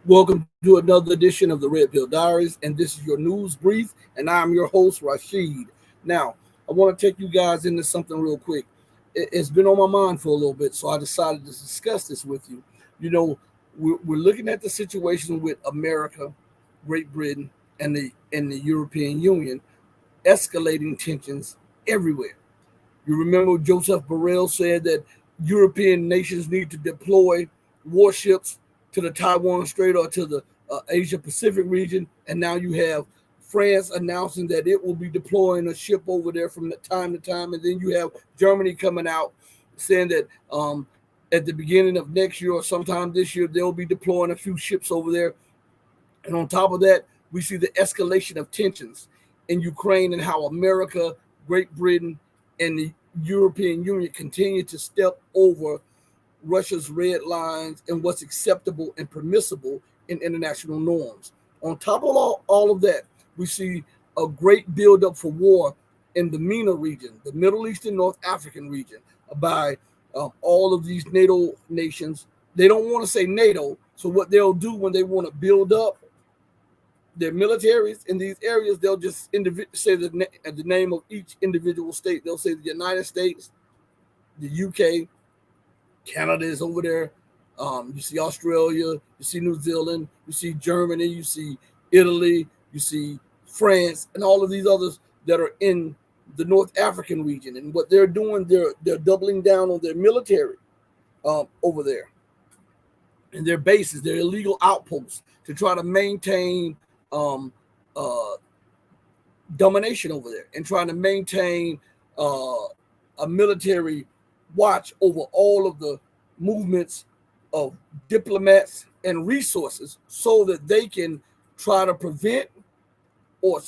Welcome to another edition of the Red Pill Diaries, and this is your news brief, and I'm your host, Rashid. Now, I want to take you guys into something real quick. It's been on my mind for a little bit, so I decided to discuss this with you. You know, we're looking at the situation with America, Great Britain, and the European Union, escalating tensions everywhere. You remember Joseph Borrell said that European nations need to deploy warships to the Taiwan Strait or to the Asia Pacific region, and now you have France announcing that it will be deploying a ship over there from time to time, and then you have Germany coming out saying that at the beginning of next year or sometime this year they'll be deploying a few ships over there. And on top of that, we see the escalation of tensions in Ukraine and how America, Great Britain, and the European Union continue to step over Russia's red lines and what's acceptable and permissible in international norms. On top of all of that, we see a great buildup for war in the MENA region, the Middle East and North African region, by all of these NATO nations. They don't want to say NATO, so what they'll do when they want to build up their militaries in these areas, they'll just say the name of each individual state. They'll say the United States, the UK, Canada is over there. You see Australia, you see New Zealand, you see Germany, you see Italy, you see France, and all of these others that are in the North African region. And what they're doing, they're doubling down on their military over there and their bases, their illegal outposts to try to maintain um, uh, domination over there and trying to maintain a military watch over all of the movements of diplomats and resources so that they can try to prevent or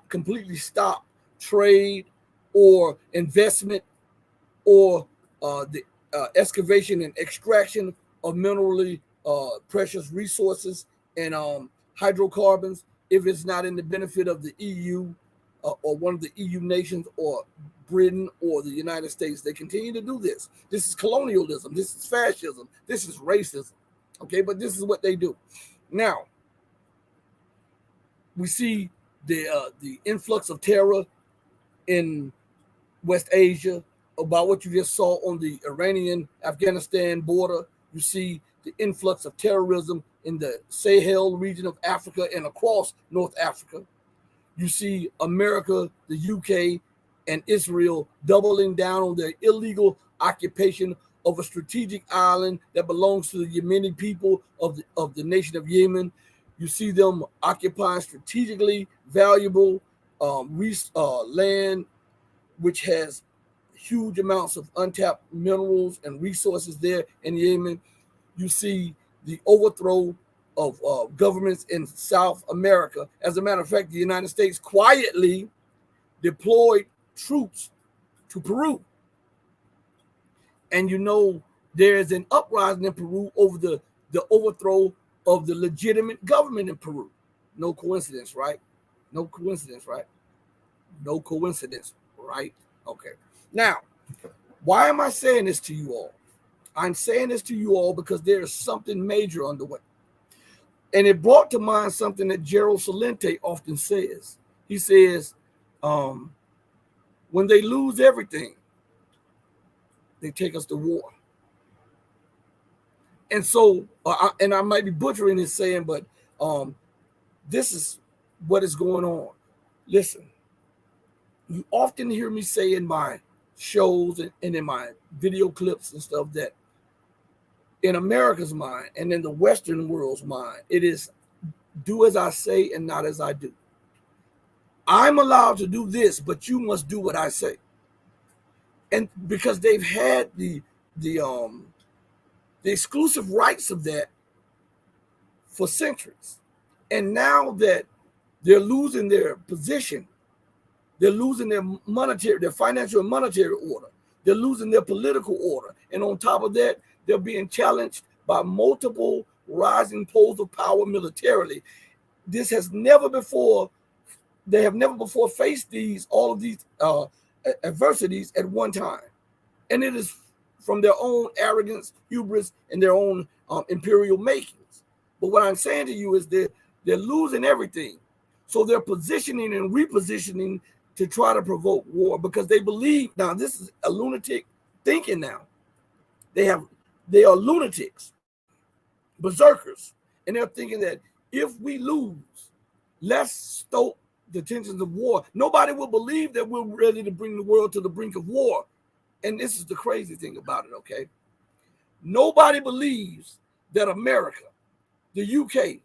completely stop trade or investment or the excavation and extraction of minerally precious resources and hydrocarbons if it's not in the benefit of the EU or one of the EU nations or Britain or the United States. They continue to do this. This is colonialism. This is fascism. This is racism. Okay, but this is what they do. Now, we see the influx of terror in West Asia, about what you just saw on the Iranian Afghanistan border. You see the influx of terrorism in the Sahel region of Africa and across North Africa. You see America, the UK, and Israel doubling down on their illegal occupation of a strategic island that belongs to the Yemeni people of the nation of Yemen. You see them occupying strategically valuable land, which has huge amounts of untapped minerals and resources there in Yemen. You see the overthrow of governments in South America. As a matter of fact, the United States quietly deployed troops to Peru. And you know, there is an uprising in Peru over the overthrow of the legitimate government in Peru. No coincidence, right? No coincidence, right? No coincidence, right? Okay. Now, why am I saying this to you all? I'm saying this to you all because there is something major underway. And it brought to mind something that Gerald Salente often says. He says, when they lose everything, they take us to war. And so, and I might be butchering his saying, but this is what is going on. Listen, you often hear me say in my shows and in my video clips and stuff that in America's mind and in the Western world's mind, it is do as I say and not as I do. I'm allowed to do this, but you must do what I say. And because they've had the exclusive rights of that for centuries. And now that they're losing their position, they're losing their financial and monetary order. They're losing their political order. And on top of that, they're being challenged by multiple rising poles of power militarily. This has never before, they have never before faced all of these adversities at one time. And it is from their own arrogance, hubris, and their own imperial makings. But what I'm saying to you is that they're losing everything. So they're positioning and repositioning to try to provoke war because they believe, now this is a lunatic thinking now. They are lunatics, berserkers, and they're thinking that if we lose, let's stoke the tensions of war. Nobody will believe that we're ready to bring the world to the brink of war. And this is the crazy thing about it, okay? Nobody believes that America, the UK,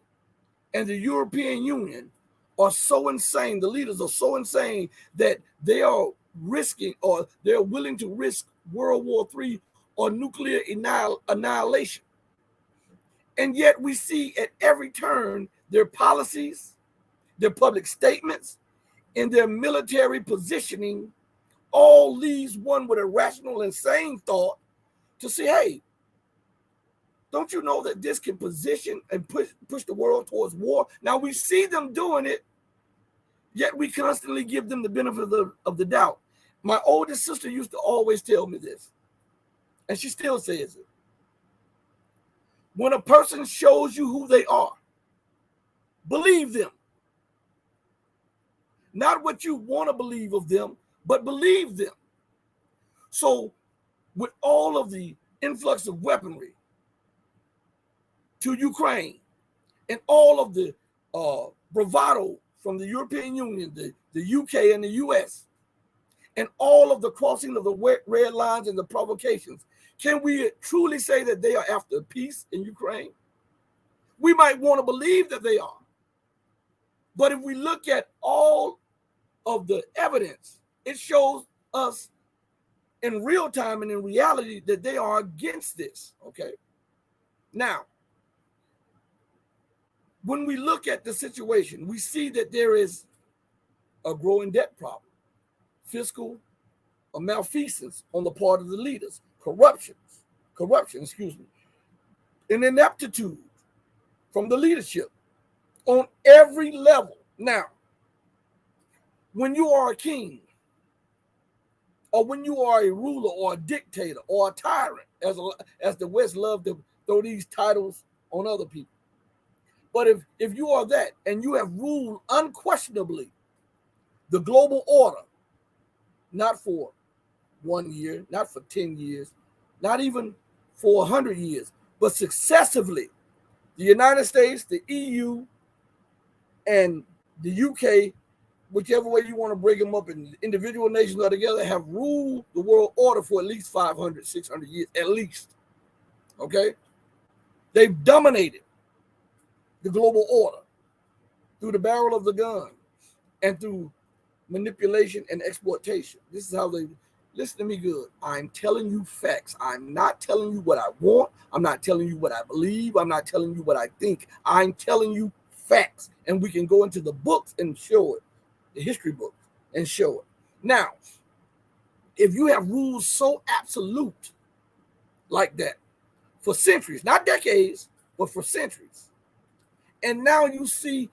and the European Union are so insane, the leaders are so insane that they are risking or they're willing to risk World War III or nuclear annihilation. And yet we see at every turn their policies, their public statements, and their military positioning all leaves one with a rational and sane thought to say, hey, don't you know that this can position and push the world towards war? Now we see them doing it, yet we constantly give them the benefit of the doubt. My oldest sister used to always tell me this, and she still says it. When a person shows you who they are, believe them. Not what you want to believe of them, but believe them. So with all of the influx of weaponry to Ukraine and all of the bravado from the European Union, the UK and the US, and all of the crossing of the red lines and the provocations, can we truly say that they are after peace in Ukraine? We might want to believe that they are. But if we look at all of the evidence, it shows us in real time and in reality that they are against this, okay? Now, when we look at the situation, we see that there is a growing debt problem, fiscal malfeasance on the part of the leaders, corruption, an ineptitude from the leadership on every level. Now, when you are a king, or when you are a ruler or a dictator or a tyrant, as the West love to throw these titles on other people. But if you are that and you have ruled unquestionably the global order, not for 1 year, not for 10 years, not even for 100 years, but successively, the United States, the EU, and the UK, whichever way you want to break them up, and individual nations are together, have ruled the world order for at least 500, 600 years, at least. Okay? They've dominated the global order through the barrel of the gun and through manipulation and exploitation. This is how they, listen to me good. I'm telling you facts. I'm not telling you what I want. I'm not telling you what I believe. I'm not telling you what I think. I'm telling you facts. And we can go into the books and show it, the history books, and show it. Now, if you have rules so absolute like that for centuries, not decades, but for centuries, and now you see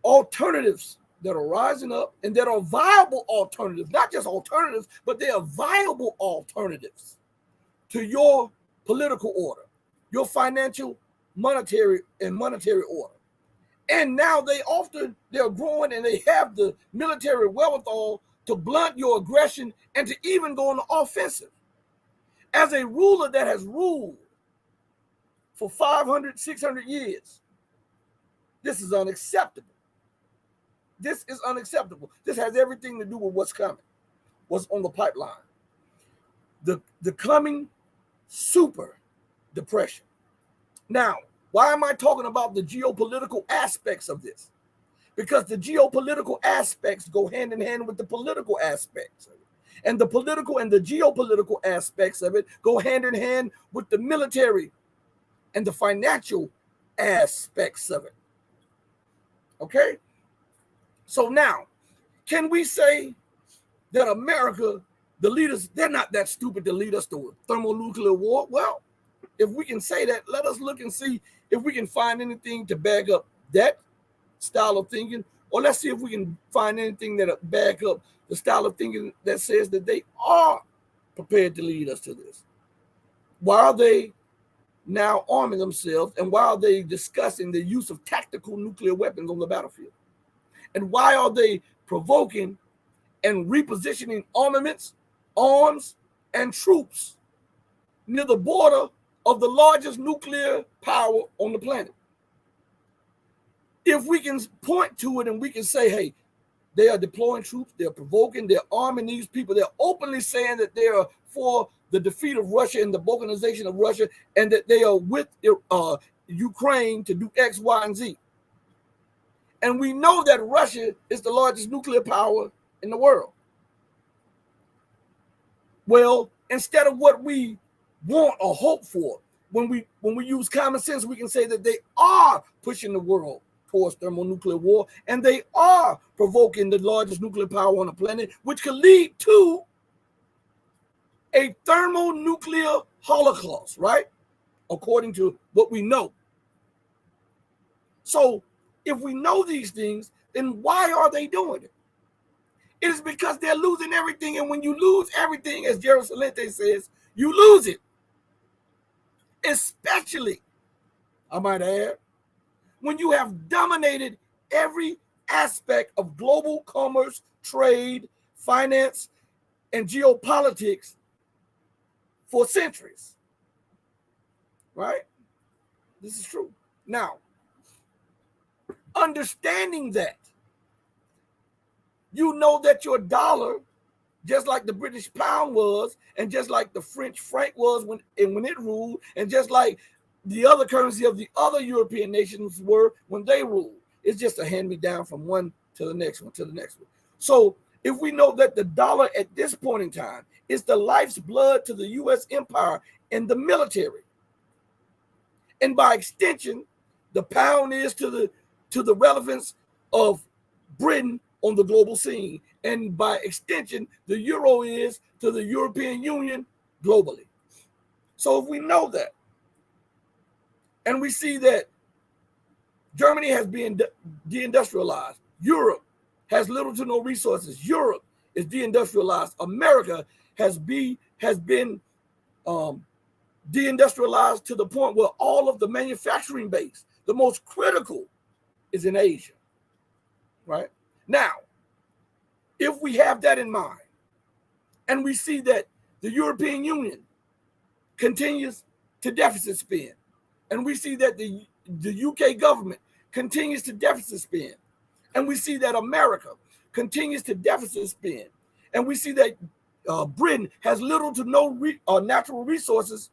alternatives that are rising up and that are viable alternatives, not just alternatives, but they are viable alternatives to your political order, your financial, monetary order. And now they're growing and they have the military wherewithal to blunt your aggression and to even go on the offensive. As a ruler that has ruled for 500, 600 years, this is unacceptable. This is unacceptable. This has everything to do with what's coming, what's on the pipeline. The coming super depression. Now, why am I talking about the geopolitical aspects of this? Because the geopolitical aspects go hand in hand with the political aspects of it. And the political and the geopolitical aspects of it go hand in hand with the military and the financial aspects of it. Okay? So now, can we say that America, the leaders, they're not that stupid to lead us to a thermonuclear war? Well, if we can say that, let us look and see if we can find anything to back up that style of thinking, or let's see if we can find anything that back up the style of thinking that says that they are prepared to lead us to this. While they now arming themselves, and why are they discussing the use of tactical nuclear weapons on the battlefield? And why are they provoking and repositioning armaments, arms, and troops near the border of the largest nuclear power on the planet? If we can point to it and we can say, hey, they are deploying troops, they're provoking, they're arming these people, they're openly saying that they are for the defeat of Russia and the balkanization of Russia, and that they are with Ukraine to do X, Y, and Z. And we know that Russia is the largest nuclear power in the world. Well, instead of what we want or hope for, when we use common sense, we can say that they are pushing the world towards thermonuclear war, and they are provoking the largest nuclear power on the planet, which could lead to a thermonuclear holocaust, right? According to what we know. So if we know these things, then why are they doing it? It is because they're losing everything. And when you lose everything, as Gerald Salente says, you lose it. Especially, I might add, when you have dominated every aspect of global commerce, trade, finance, and geopolitics for centuries. Right? This is true. Now, understanding that, you know that your dollar, just like the British pound was, and just like the French franc was when it ruled, and just like the other currency of the other European nations were when they ruled. It's just a hand-me-down from one to the next one to the next one. So if we know that the dollar at this point in time is the life's blood to the U.S. empire and the military, and by extension, the pound is to the relevance of Britain on the global scene, and by extension, the euro is to the European Union globally. So if we know that, and we see that Germany has been deindustrialized, Europe has little to no resources, Europe is deindustrialized, America has been deindustrialized to the point where all of the manufacturing base, the most critical, is in Asia, right? Now, if we have that in mind, and we see that the European Union continues to deficit spend, and we see that the UK government continues to deficit spend, and we see that America continues to deficit spend, and we see that Britain has little to no natural resources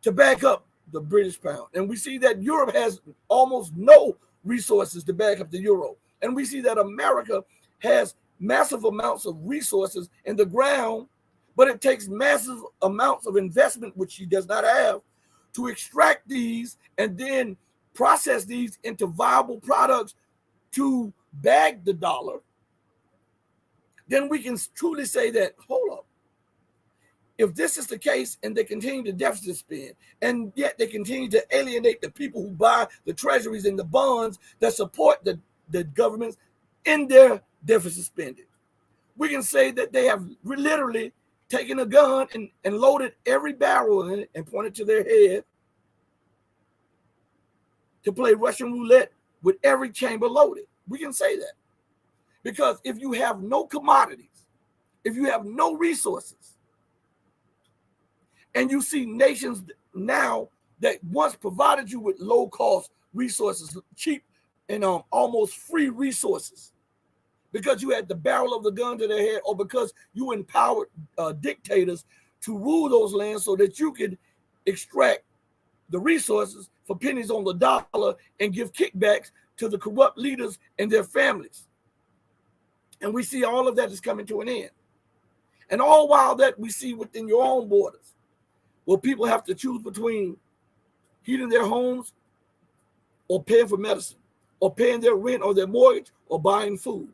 to back up the British pound, and we see that Europe has almost no resources to back up the euro, and we see that America has massive amounts of resources in the ground, but it takes massive amounts of investment, which she does not have, to extract these and then process these into viable products to bag the dollar. Then we can truly say that, hold up, if this is the case and they continue to deficit spend, and yet they continue to alienate the people who buy the treasuries and the bonds that support the governments in their deficit spending, we can say that they have literally taken a gun and loaded every barrel in it and pointed to their head to play Russian roulette with every chamber loaded. We can say that. Because if you have no commodities, if you have no resources, and you see nations now that once provided you with low-cost resources, cheap and almost free resources, because you had the barrel of the gun to their head, or because you empowered dictators to rule those lands so that you could extract the resources for pennies on the dollar and give kickbacks to the corrupt leaders and their families. And we see all of that is coming to an end. And all while that we see within your own borders, where people have to choose between heating their homes or paying for medicine, or paying their rent or their mortgage, or buying food.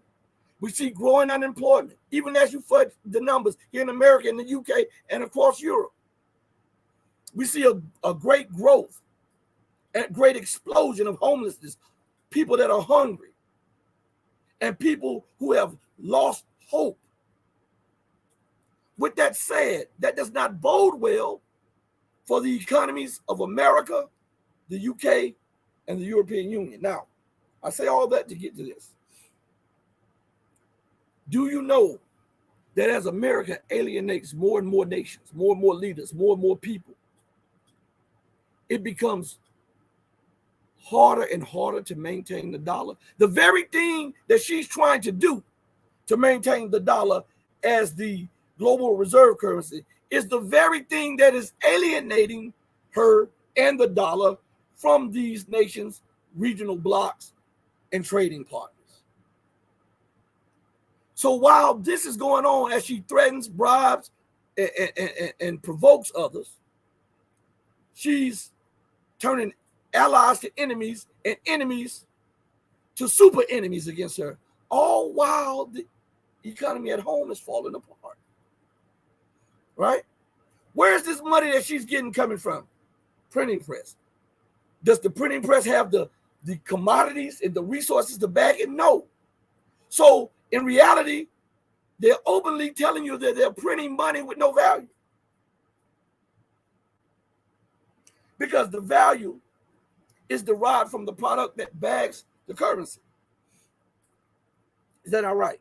We see growing unemployment, even as you fudge the numbers here in America, in the UK, and across Europe. We see a great growth and great explosion of homelessness, people that are hungry, and people who have lost hope. With that said, that does not bode well for the economies of America, the UK, and the European Union. Now, I say all that to get to this. Do you know that as America alienates more and more nations, more and more leaders, more and more people, it becomes harder and harder to maintain the dollar? The very thing that she's trying to do to maintain the dollar as the global reserve currency is the very thing that is alienating her and the dollar from these nations, regional blocs, and trading partners. So while this is going on, as she threatens, bribes, and provokes others, she's turning allies to enemies and enemies to super enemies against her, all while the economy at home is falling apart. Right? Where's this money that she's getting coming from? Printing press. Does the printing press have the commodities and the resources to back it? No. So in reality, they're openly telling you that they're printing money with no value. Because the value is derived from the product that backs the currency. Is that all right?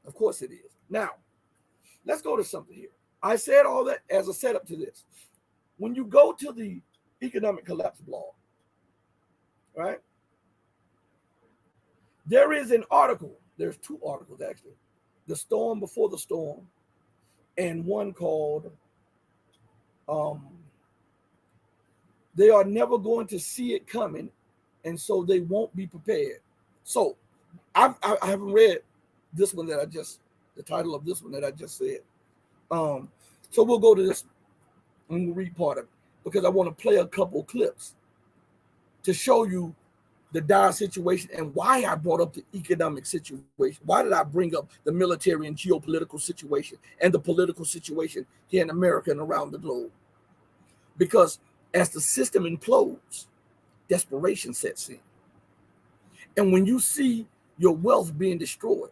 Of course it is. Now, let's go to something here. I said all that as a setup to this. When you go to the economic collapse blog, right? There is an article. There's two articles, actually. The Storm Before the Storm, and one called They Are Never Going to See It Coming, and so they won't be prepared. So I haven't read this one that I just, the title of this one that I just said. So we'll go to this and we'll read part of it, because I want to play a couple clips to show you the dire situation and why I brought up the economic situation. Why did I bring up the military and geopolitical situation and the political situation here in America and around the globe? Because as the system implodes, desperation sets in. And when you see your wealth being destroyed,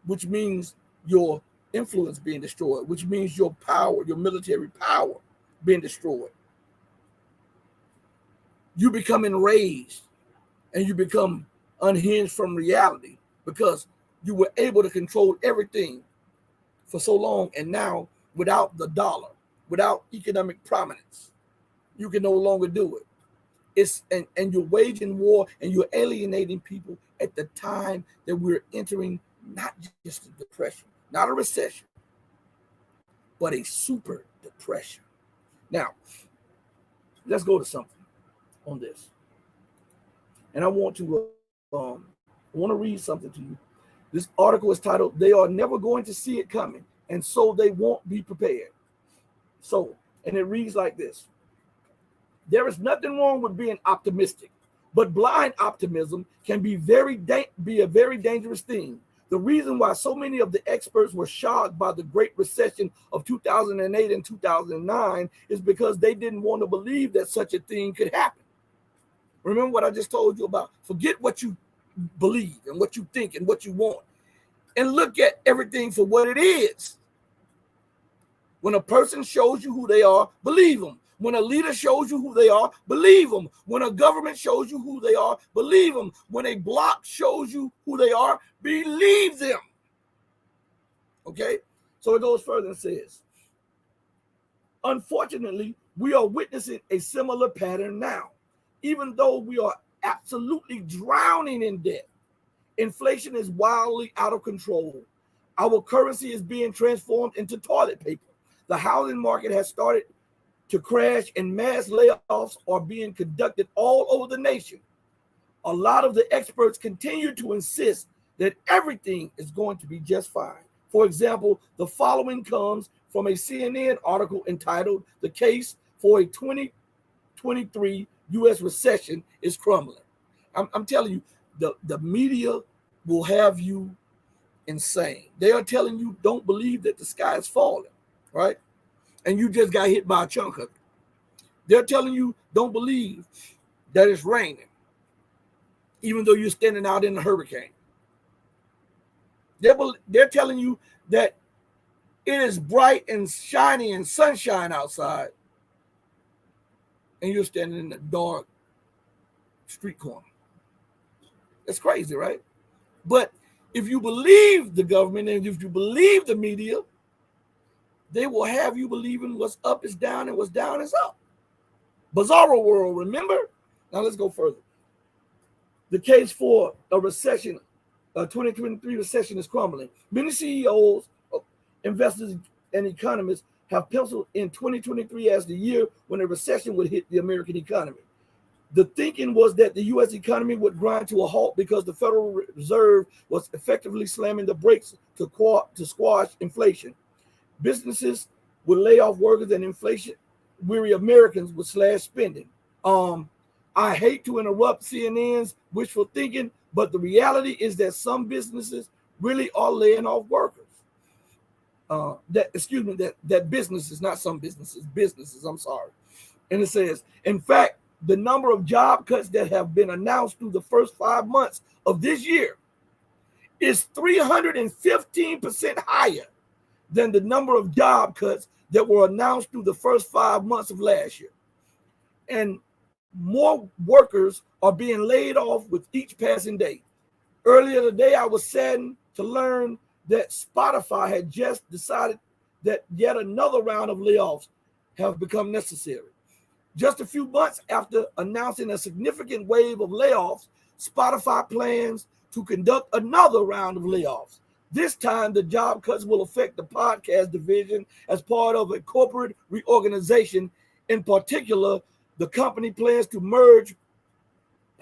which means your influence being destroyed, which means your power, your military power being destroyed, you become enraged and you become unhinged from reality, because you were able to control everything for so long, and now without the dollar, without economic prominence, you can no longer do it. And you're waging war and you're alienating people at the time that we're entering not just a depression, not a recession, but a super depression. Now, let's go to something on this. And I want to read something to you. This article is titled, They Are Never Going to See It Coming, and so they won't be prepared. So, and it reads like this. There is nothing wrong with being optimistic, but blind optimism can be a very dangerous thing. The reason why so many of the experts were shocked by the Great Recession of 2008 and 2009 is because they didn't want to believe that such a thing could happen. Remember what I just told you about? Forget what you believe and what you think and what you want, and look at everything for what it is. When a person shows you who they are, believe them. When a leader shows you who they are, believe them. When a government shows you who they are, believe them. When a bloc shows you who they are, believe them. Okay? So it goes further and says, unfortunately, we are witnessing a similar pattern now. Even though we are absolutely drowning in debt, inflation is wildly out of control. Our currency is being transformed into toilet paper. The housing market has started to crash and mass layoffs are being conducted all over the nation. A lot of the experts continue to insist that everything is going to be just fine. For example, the following comes from a CNN article entitled, The Case for a 2023 U.S. Recession is Crumbling. I'm telling you, the media will have you insane. They are telling you, don't believe that the sky is falling, right? And you just got hit by a chunk of it. They're telling you, don't believe that it's raining, even though you're standing out in a hurricane. They're telling you that it is bright and shiny and sunshine outside, and you're standing in a dark street corner. That's crazy, right? But if you believe the government and if you believe the media, they will have you believing what's up is down and what's down is up. Bizarro world, remember? Now let's go further. The case for a recession, a 2023 recession is crumbling. Many CEOs, investors, and economists have penciled in 2023 as the year when a recession would hit the American economy. The thinking was that the U.S. economy would grind to a halt because the Federal Reserve was effectively slamming the brakes to squash inflation. Businesses would lay off workers and inflation-weary Americans would slash spending. I hate to interrupt CNN's wishful thinking, but the reality is that some businesses really are laying off workers. That businesses, not some businesses, I'm sorry. And it says, in fact, the number of job cuts that have been announced through the first 5 months of this year is 315% higher than the number of job cuts that were announced through the first 5 months of last year. And more workers are being laid off with each passing day. Earlier today, I was saddened to learn that Spotify had just decided that yet another round of layoffs have become necessary. Just a few months after announcing a significant wave of layoffs, Spotify plans to conduct another round of layoffs. This time, the job cuts will affect the podcast division as part of a corporate reorganization. In particular, the company plans to merge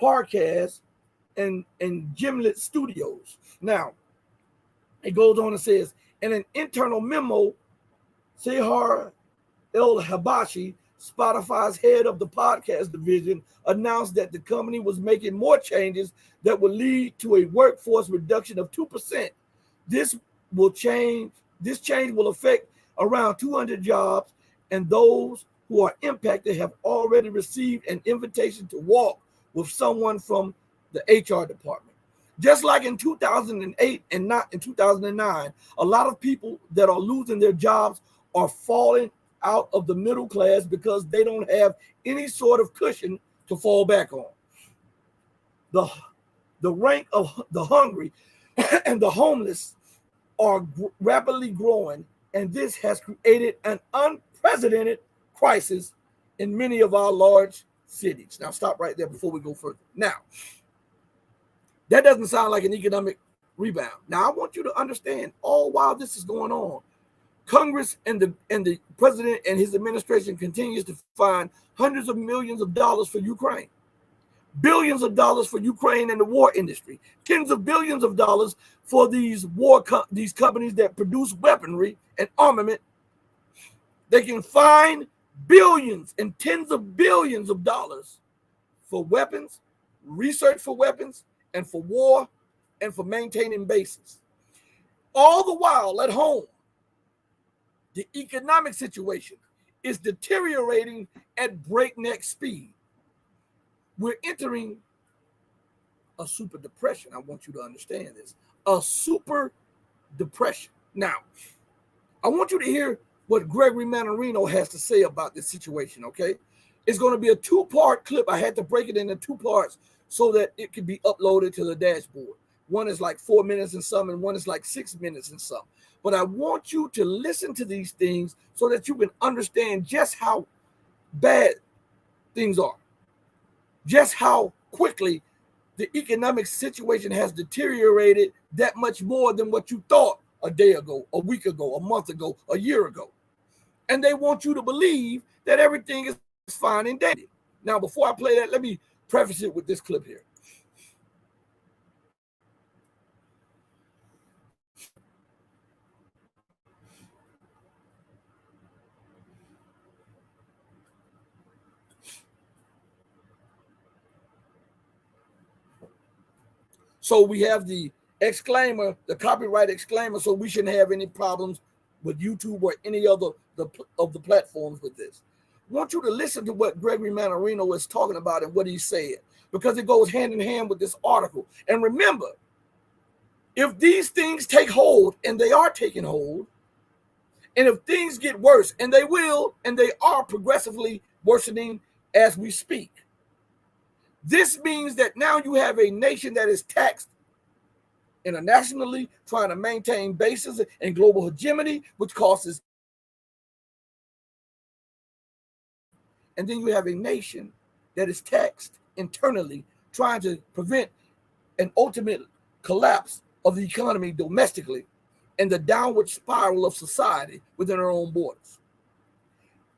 Parcast and Gimlet Studios. Now, it goes on and says, in an internal memo, Sehar El-Habashi, Spotify's head of the podcast division, announced that the company was making more changes that will lead to a workforce reduction of 2%. This change will affect around 200 jobs, and those who are impacted have already received an invitation to walk with someone from the HR department. Just like in 2008 and not in 2009, a lot of people that are losing their jobs are falling out of the middle class because they don't have any sort of cushion to fall back on. The rank of the hungry and the homeless are rapidly growing, and this has created an unprecedented crisis in many of our large cities. Now, stop right there before we go further. Now, that doesn't sound like an economic rebound. Now, I want you to understand, all while this is going on, Congress and the president and his administration continues to find hundreds of millions of dollars for Ukraine, billions of dollars for Ukraine and the war industry, tens of billions of dollars for these companies that produce weaponry and armament. They can find billions and tens of billions of dollars for weapons, research for weapons, and for war, and for maintaining bases. All the while at home, the economic situation is deteriorating at breakneck speed. We're entering a super depression. I want you to understand this. A super depression. Now, I want you to hear what Gregory Mannarino has to say about this situation, okay? It's going to be a two-part clip. I had to break it into two parts so that it could be uploaded to the dashboard. One is like 4 minutes and some, and one is like 6 minutes and some. But I want you to listen to these things so that you can understand just how bad things are, just how quickly the economic situation has deteriorated that much more than what you thought a day ago, a week ago, a month ago, a year ago. And they want you to believe that everything is fine and dandy. Now, before I play that, let me preface it with this clip here. So we have the exclaimer, the copyright exclaimer, so we shouldn't have any problems with YouTube or any other of the platforms with this. I want you to listen to what Gregory Mannarino is talking about and what he said, because it goes hand in hand with this article. And remember, if these things take hold, and they are taking hold, and if things get worse, and they will, and they are progressively worsening as we speak. This means that now you have a nation that is taxed internationally, trying to maintain bases and global hegemony, which causes. And then you have a nation that is taxed internally, trying to prevent an ultimate collapse of the economy domestically and the downward spiral of society within our own borders.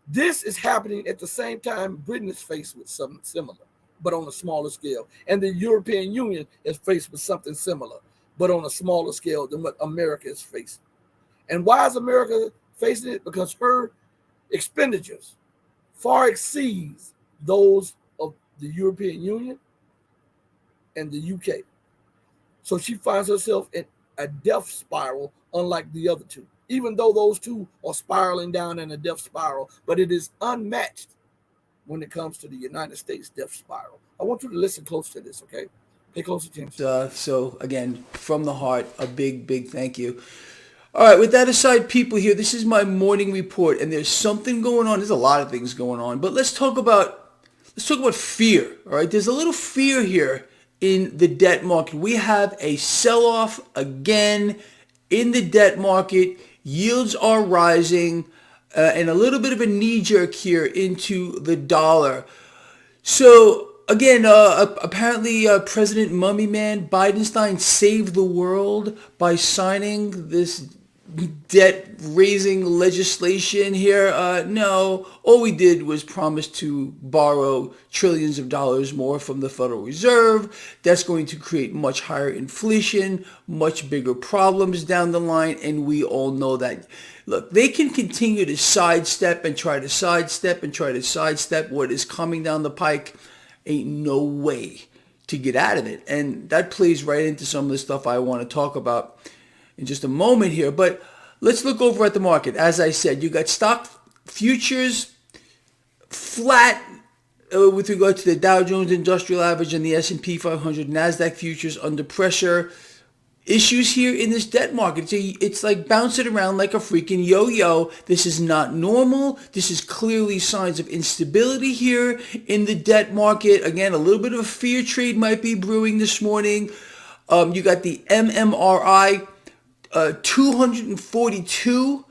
This is happening at the same time Britain is faced with something similar, but on a smaller scale. And the European Union is faced with something similar, but on a smaller scale than what America is facing. And why is America facing it? Because her expenditures far exceeds those of the European Union and the UK. So she finds herself in a death spiral, unlike the other two, even though those two are spiraling down in a death spiral, but it is unmatched when it comes to the United States death spiral. I want you to listen close to this, okay? Pay close attention. So again, from the heart, a big, big thank you. All right, with that aside, people here, this is my morning report, and there's something going on. There's a lot of things going on, but let's talk about fear. All right, there's a little fear here in the debt market. We have a sell-off again in the debt market. Yields are rising, and a little bit of a knee-jerk here into the dollar. So again, apparently President Mummy Man Bidenstein saved the world by signing this debt-raising legislation here. No, all we did was promise to borrow trillions of dollars more from the Federal Reserve. That's going to create much higher inflation, much bigger problems down the line, and we all know that. Look, they can continue to sidestep and try to sidestep and try to sidestep what is coming down the pike. Ain't no way to get out of it. And that plays right into some of the stuff I want to talk about in just a moment here. But let's look over at the market. As I said, you got stock futures flat with regard to the Dow Jones Industrial Average and the S&P 500. NASDAQ futures under pressure. Issues here in this debt market. It's like bouncing around like a freaking yo-yo. This is not normal. This is clearly signs of instability here in the debt market. Again, a little bit of a fear trade might be brewing this morning. You got the MMRI 242.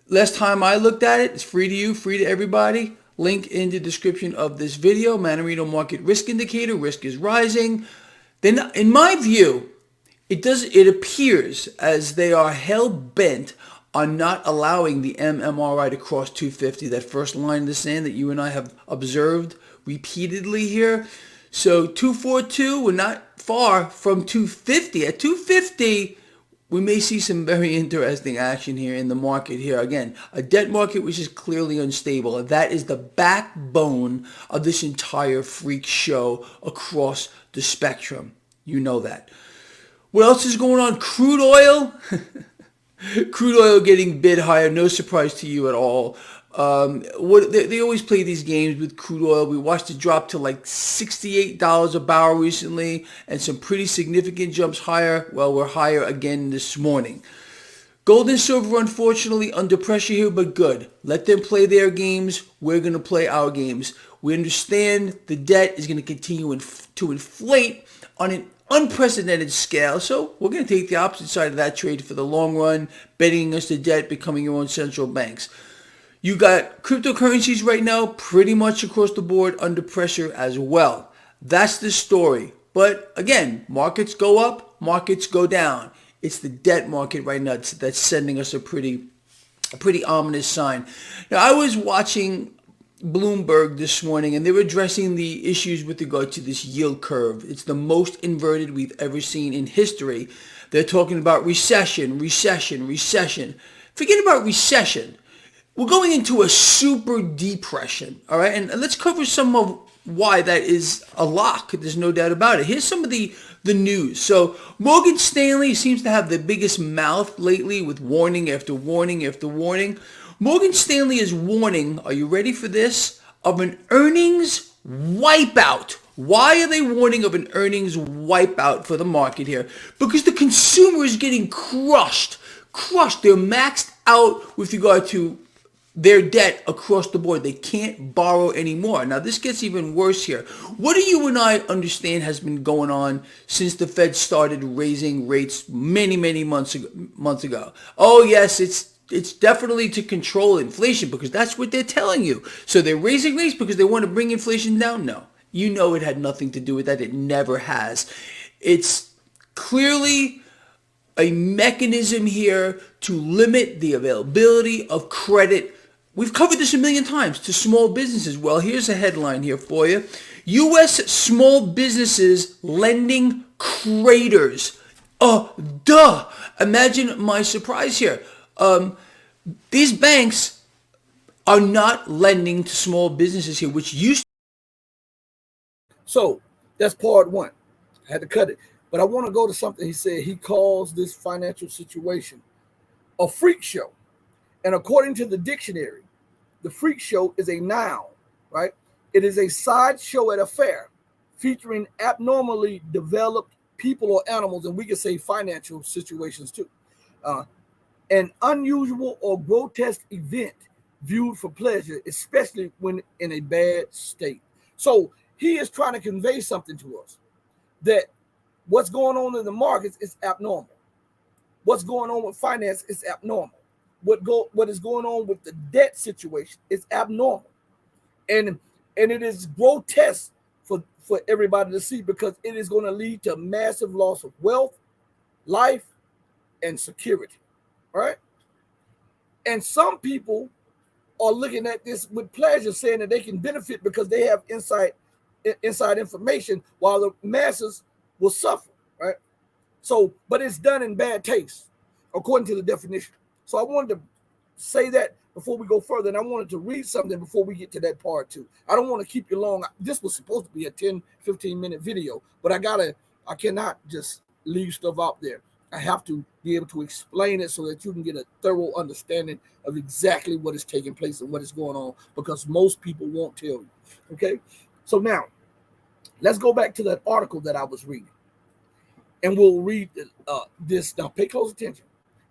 Last time I looked at it, it's free to you, free to everybody. Link in the description of this video. Mannarino Market Risk Indicator. Risk is rising. Then, in my view, it appears as they are hell-bent on not allowing the MMRI to cross 250, that first line in the sand that you and I have observed repeatedly here. So 242, we're not far from 250. At 250, we may see some very interesting action here in the market here. Again, a debt market which is clearly unstable. That is the backbone of this entire freak show across the spectrum. You know that. What else is going on? Crude oil. Crude oil getting bid higher. No surprise to you at all. They always play these games with crude oil. We watched it drop to like $68 a barrel recently and some pretty significant jumps higher. Well, we're higher again this morning. Gold and silver, unfortunately, under pressure here, but good. Let them play their games. We're going to play our games. We understand the debt is going to continue to inflate on an unprecedented scale, so we're going to take the opposite side of that trade for the long run, betting against the debt, becoming your own central banks. You got cryptocurrencies right now pretty much across the board under pressure as well. That's the story. But again, markets go up, markets go down. It's the debt market right now that's sending us a pretty ominous sign. Now, I was watching Bloomberg this morning, and they were addressing the issues with regard to this yield curve. It's the most inverted we've ever seen in history. They're talking about recession. Forget about recession. We're going into a super depression, all right? And let's cover some of why that is a lock. There's no doubt about it. Here's some of the news. So Morgan Stanley seems to have the biggest mouth lately with warning after warning after warning. Morgan Stanley is warning, are you ready for this, of an earnings wipeout. Why are they warning of an earnings wipeout for the market here? Because the consumer is getting crushed. They're maxed out with regard to their debt across the board. They can't borrow anymore. Now, this gets even worse here. What do you and I understand has been going on since the Fed started raising rates many months ago? Oh, yes, it's definitely to control inflation because that's what they're telling you. So they're raising rates because they want to bring inflation down? No. You know it had nothing to do with that. It never has. It's clearly a mechanism here to limit the availability of credit. We've covered this a million times to small businesses. Well, here's a headline here for you. U.S. small businesses lending craters. Oh, duh. Imagine my surprise here. These banks are not lending to small businesses here, which used. So that's part one. I had to cut it. But I want to go to something he said. He calls this financial situation a freak show. And according to the dictionary, the freak show is a noun, right? It is a sideshow at a fair featuring abnormally developed people or animals, and we could say financial situations too. Uh, an unusual or grotesque event viewed for pleasure, especially when in a bad state. So he is trying to convey something to us that what's going on in the markets is abnormal. What's going on with finance is abnormal. What is going on with the debt situation is abnormal, and it is grotesque for everybody to see because it is going to lead to massive loss of wealth, life, and security. All right, and some people are looking at this with pleasure, saying that they can benefit because they have inside information, while the masses will suffer. Right. So, but it's done in bad taste, according to the definition. So I wanted to say that before we go further, and I wanted to read something before we get to that part too. I don't want to keep you long. This was supposed to be a 10, 15-minute video, but I cannot just leave stuff out there. I have to be able to explain it so that you can get a thorough understanding of exactly what is taking place and what is going on, because most people won't tell you. Okay? So now, let's go back to that article that I was reading, and we'll read this. Now, pay close attention.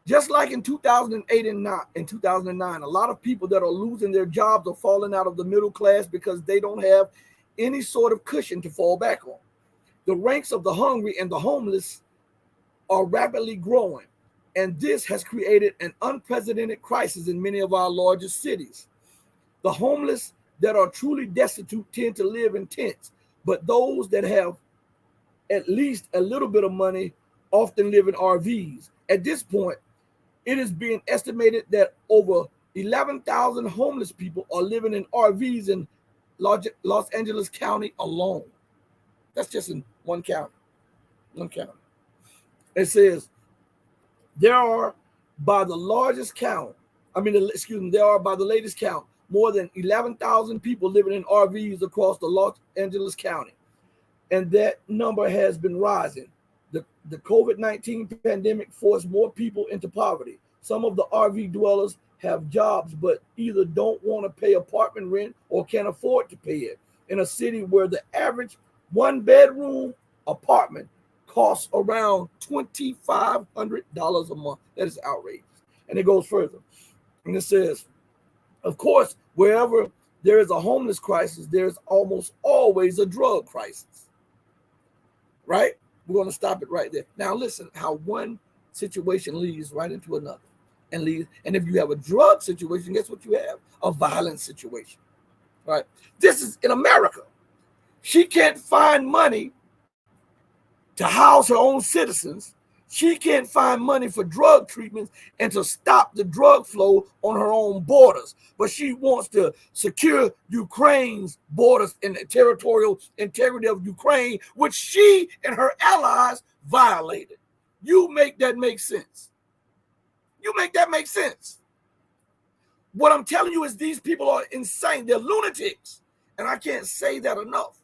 Just like in 2008 and 2009, a lot of people that are losing their jobs are falling out of the middle class because they don't have any sort of cushion to fall back on. The ranks of the hungry and the homeless are rapidly growing, and this has created an unprecedented crisis in many of our largest cities. The homeless that are truly destitute tend to live in tents, but those that have at least a little bit of money often live in RVs. At this point, it is being estimated that over 11,000 homeless people are living in RVs in Los Angeles County alone. That's just in one county. One county. It says there are, by the largest count, there are, by the latest count, more than 11,000 people living in RVs across the Los Angeles County. And that number has been rising. The COVID-19 pandemic forced more people into poverty. Some of the RV dwellers have jobs, but either don't want to pay apartment rent or can't afford to pay it. In a city where the average one-bedroom apartment costs around $2,500 a month. That is outrageous. And it goes further. And it says, of course, wherever there is a homeless crisis, there's almost always a drug crisis. Right? We're going to stop it right there. Now, listen how one situation leads right into another. And if you have a drug situation, guess what you have? A violent situation. Right? This is in America. She can't find money to house her own citizens. She can't find money for drug treatments and to stop the drug flow on her own borders. But she wants to secure Ukraine's borders and the territorial integrity of Ukraine, which she and her allies violated. You make that make sense. You make that make sense. What I'm telling you is these people are insane. They're lunatics. And I can't say that enough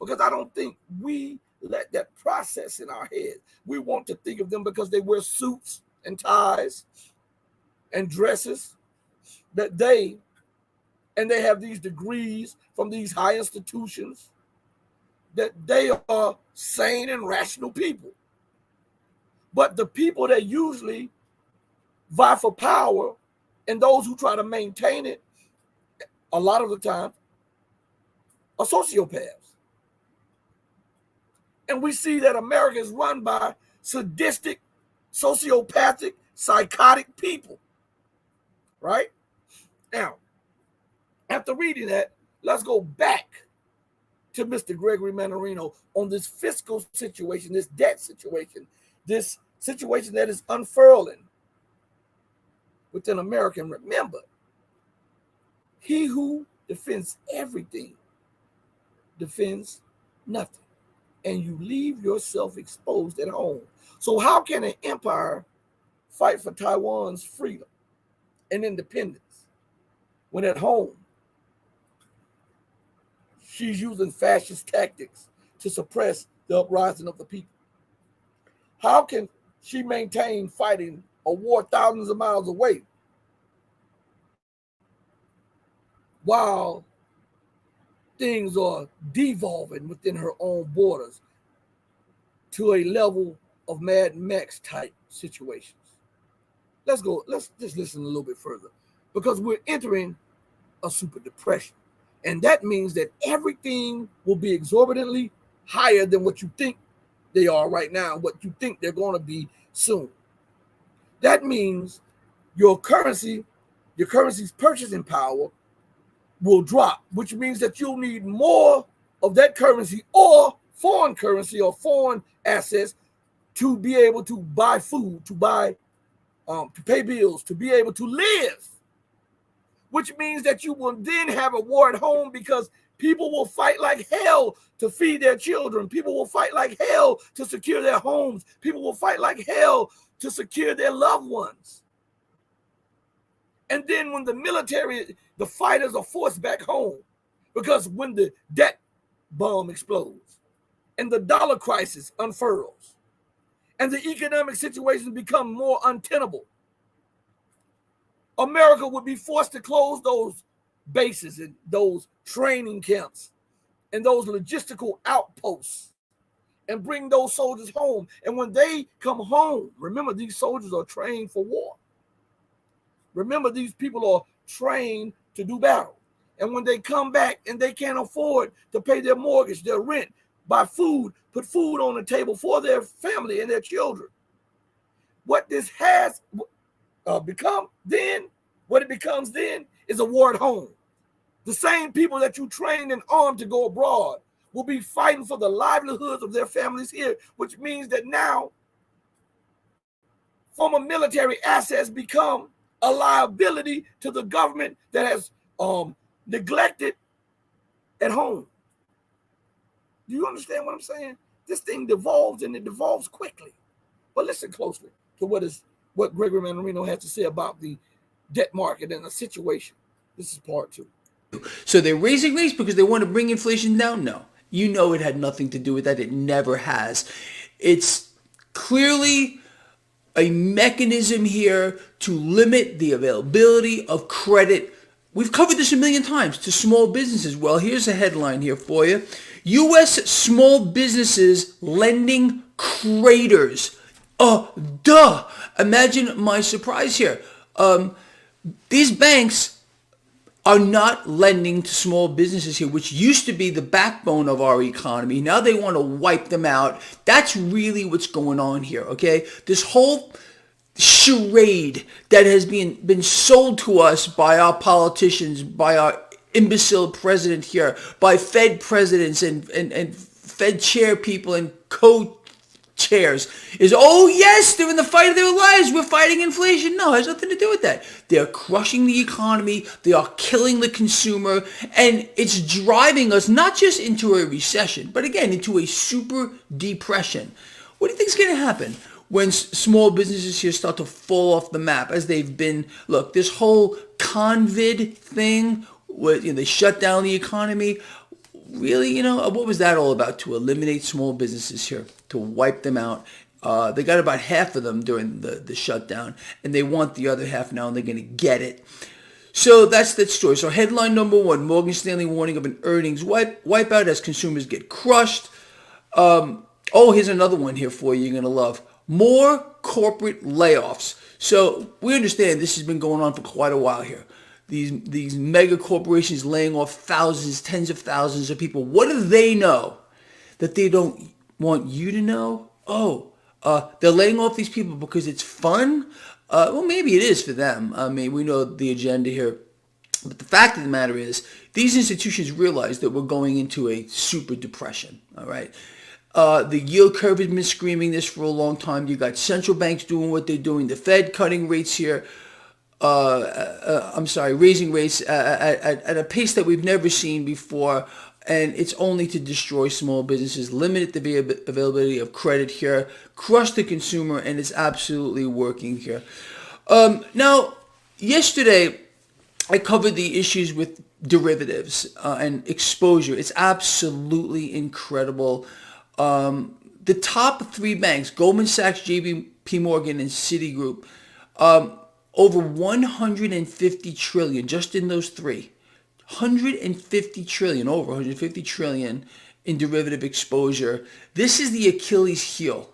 because I don't think we let that process in our head. We want to think of them because they wear suits and ties and dresses, that they have these degrees from these high institutions, that they are sane and rational people. But the people that usually vie for power And those who try to maintain it, a lot of the time, are sociopaths. And we see that America is run by sadistic, sociopathic, psychotic people, right? Now, after reading that, let's go back to Mr. Gregory Mannarino on this fiscal situation, this debt situation, this situation that is unfurling within America. And remember, he who defends everything defends nothing. And you leave yourself exposed at home. So how can an empire fight for Taiwan's freedom and independence when at home she's using fascist tactics to suppress the uprising of the people? How can she maintain fighting a war thousands of miles away while things are devolving within her own borders to a level of Mad Max type situations? Let's just listen a little bit further, because we're entering a super depression. And that means that everything will be exorbitantly higher than what you think they are right now, what you think they're going to be soon. That means your currency's purchasing power will drop, which means that you'll need more of that currency or foreign currency or foreign assets to be able to buy food, to pay bills, to be able to live, which means that you will then have a war at home, because people will fight like hell to feed their children. People will fight like hell to secure their homes. People will fight like hell to secure their loved ones. And then when the fighters are forced back home, because when the debt bomb explodes and the dollar crisis unfurls and the economic situations become more untenable, America would be forced to close those bases and those training camps and those logistical outposts and bring those soldiers home. And when they come home, remember, these soldiers are trained for war. Remember, these people are trained to do battle. And when they come back and they can't afford to pay their mortgage, their rent, buy food, put food on the table for their family and their children, what this has become then, what it becomes then, is a war at home. The same people that you trained and armed to go abroad will be fighting for the livelihoods of their families here, which means that now former military assets become a liability to the government that has neglected at home. Do you understand what I'm saying? This thing devolves, and it devolves quickly. But listen closely to what Gregory Mannarino has to say about the debt market and the situation. This is part 2. So they're raising rates because they want to bring inflation down? No. You know it had nothing to do with that. It never has. It's clearly a mechanism here to limit the availability of credit. We've covered this a million times, to small businesses. Well, here's a headline here for you. U.S. small businesses lending craters. Duh. Imagine my surprise here. These banks are not lending to small businesses here, which used to be the backbone of our economy. Now they want to wipe them out. That's really what's going on here, okay? This whole charade that has been sold to us by our politicians, by our imbecile president here, by Fed presidents and Fed chair people and co-chairs, is, oh yes, they're in the fight of their lives. We're fighting inflation. No, it has nothing to do with that. They're crushing the economy. They are killing the consumer. And it's driving us not just into a recession, but again, into a super depression. What do you think is going to happen when small businesses here start to fall off the map, as they've been? Look, this whole COVID thing, they shut down the economy. Really, what was that all about? To eliminate small businesses here, to wipe them out. They got about half of them during the shutdown, and they want the other half now, and they're going to get it. So that's that story. So headline number 1, Morgan Stanley warning of an earnings wipeout as consumers get crushed. Here's another one here for you you're going to love. more corporate layoffs. So we understand this has been going on for quite a while here. These mega corporations laying off thousands, tens of thousands of people. What do they know that they don't want you to know? Oh, they're laying off these people because it's fun. Well, maybe it is for them. I mean, we know the agenda here. But the fact of the matter is, these institutions realize that we're going into a super depression. All right. The yield curve has been screaming this for a long time. You got central banks doing what they're doing. The Fed cutting rates here. Raising rates at a pace that we've never seen before. And it's only to destroy small businesses, limit the availability of credit here, crush the consumer, and it's absolutely working here. Now, yesterday, I covered the issues with derivatives and exposure. It's absolutely incredible. The top three banks, Goldman Sachs, JP Morgan, and Citigroup, over 150 trillion just in those three. 150 trillion, over 150 trillion in derivative exposure. This is the Achilles heel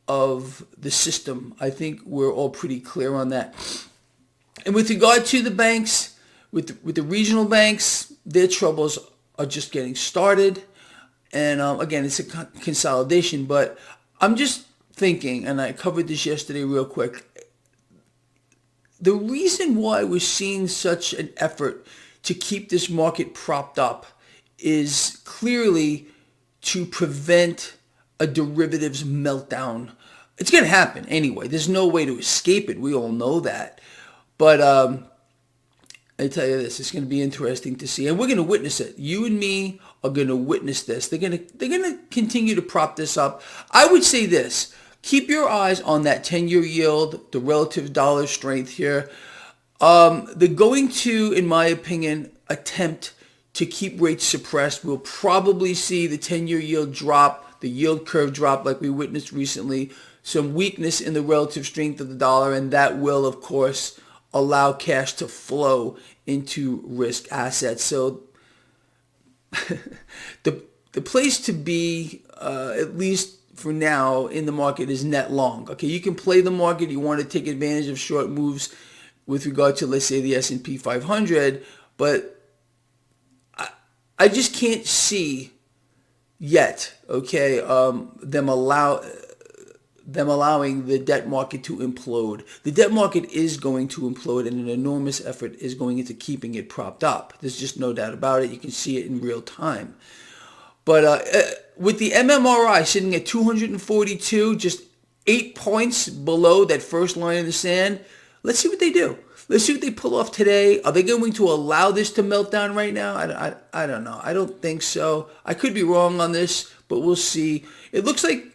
of the system. I think we're all pretty clear on that. And with regard to the banks, with the regional banks, their troubles are just getting started. And again, it's a consolidation. But I'm just thinking, and I covered this yesterday real quick, the reason why we're seeing such an effort to keep this market propped up is clearly to prevent a derivatives meltdown. It's going to happen anyway. There's no way to escape it. We all know that. But I tell you this, it's going to be interesting to see, and we're going to witness it. You and me are going to witness this. They're going to continue to prop this up. I would say this: keep your eyes on that 10-year yield, the relative dollar strength here. They're going to, in my opinion, attempt to keep rates suppressed. We'll probably see the 10-year yield drop, the yield curve drop like we witnessed recently, some weakness in the relative strength of the dollar, and that will, of course, allow cash to flow into risk assets. So the place to be, at least for now, in the market is net long. Okay, you can play the market. You want to take advantage of short moves with regard to, let's say, the S&P 500, but I just can't see yet, okay, them allowing the debt market to implode. The debt market is going to implode, and an enormous effort is going into keeping it propped up. There's just no doubt about it. You can see it in real time. But with the MMRI sitting at 242, just 8 points below that first line in the sand, let's see what they do. Let's see what they pull off today. Are they going to allow this to melt down right now? I don't know. I don't think so. I could be wrong on this, but we'll see. It looks like,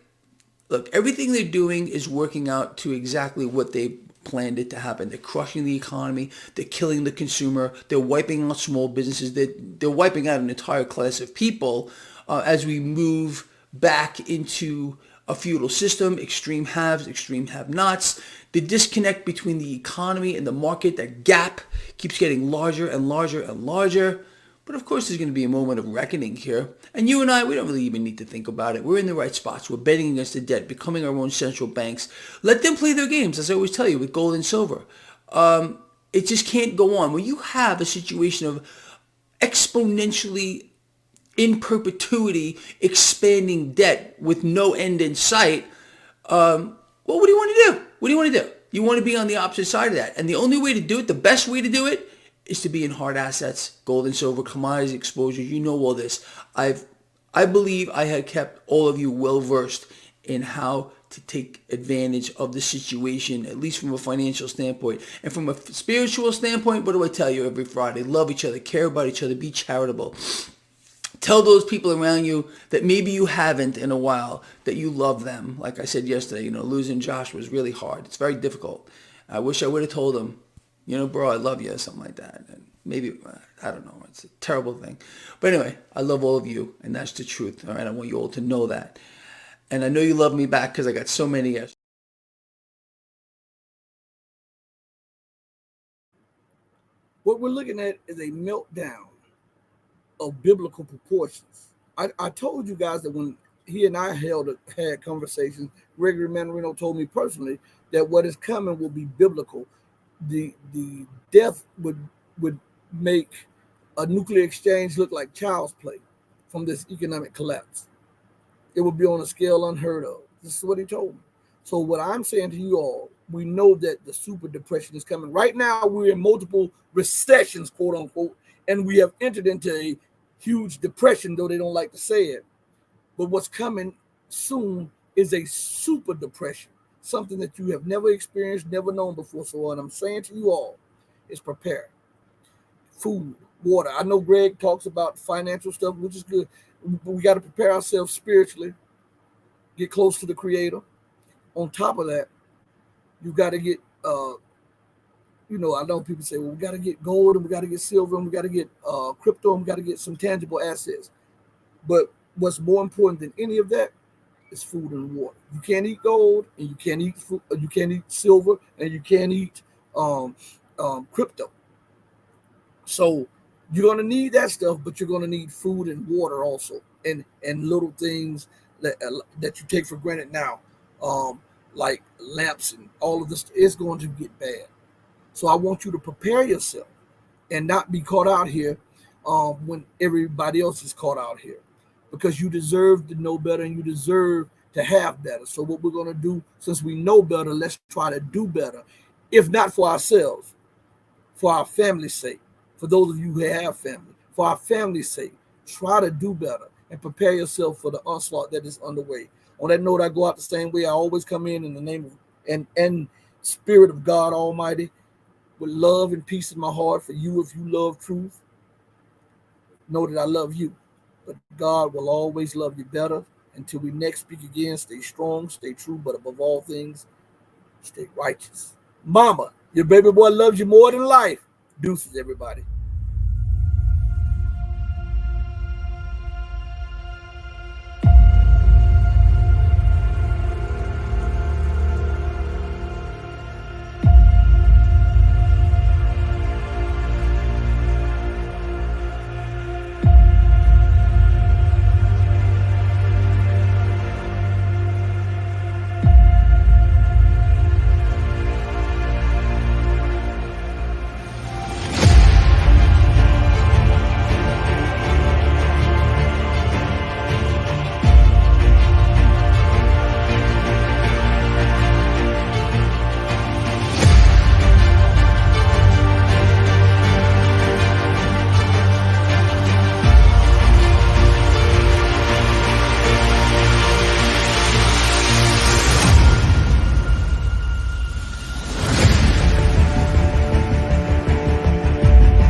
look, everything they're doing is working out to exactly what they planned it to happen. They're crushing the economy. They're killing the consumer. They're wiping out small businesses. They're wiping out an entire class of people as we move back into a feudal system, extreme haves, extreme have-nots. The disconnect between the economy and the market, that gap keeps getting larger and larger and larger. But of course, there's going to be a moment of reckoning here. And you and I, we don't really even need to think about it. We're in the right spots. We're betting against the debt, becoming our own central banks. Let them play their games, as I always tell you, with gold and silver. It just can't go on. When you have a situation of exponentially, in perpetuity, expanding debt with no end in sight, well, what do you want to do? What do you want to do? You want to be on the opposite side of that. And the only way to do it, the best way to do it, is to be in hard assets, gold and silver, commodities exposure. You know all this. I believe I had kept all of you well versed in how to take advantage of the situation, at least from a financial standpoint. And from a spiritual standpoint, what do I tell you every Friday? Love each other, care about each other, be charitable. Tell those people around you that maybe you haven't in a while, that you love them. Like I said yesterday, losing Josh was really hard. It's very difficult. I wish I would have told him, bro, I love you, or something like that. And maybe, I don't know, it's a terrible thing. But anyway, I love all of you, and that's the truth, all right? I want you all to know that. And I know you love me back because I got so many. What we're looking at is a meltdown of biblical proportions. I told you guys that when he and I had conversations. Gregory Mannarino told me personally that what is coming will be biblical. The death would make a nuclear exchange look like child's play from this economic collapse. It would be on a scale unheard of. This is what he told me. So what I'm saying to you all, we know that the super depression is coming. Right now, we're in multiple recessions, quote unquote, and we have entered into a huge depression, though they don't like to say it. But what's coming soon is a super depression, something that you have never experienced, never known before. So what I'm saying to you all is prepare. Food, water. I know Greg talks about financial stuff, which is good. But we got to prepare ourselves spiritually, get close to the Creator. On top of that, you got to get, I know people say, well, we got to get gold and we got to get silver and we got to get crypto and we got to get some tangible assets. But what's more important than any of that is food and water. You can't eat gold and you can't eat food, you can't eat silver and you can't eat um, crypto. So you're gonna need that stuff, but you're gonna need food and water also, and little things that you take for granted now, um, like lamps and all of this. Is going to get bad. So I want you to prepare yourself and not be caught out here when everybody else is caught out here, because you deserve to know better and you deserve to have better. So what we're gonna do, since we know better, let's try to do better, if not for ourselves, for our family's sake, for those of you who have family, for our family's sake, try to do better and prepare yourself for the onslaught that is underway. On that note, I go out the same way I always come in the name of and spirit of God Almighty, with love and peace in my heart for you. If you love truth, know that I love you. But God will always love you better. Until we next speak again, stay strong, stay true, but above all things, stay righteous. Mama, your baby boy loves you more than life. Deuces, everybody.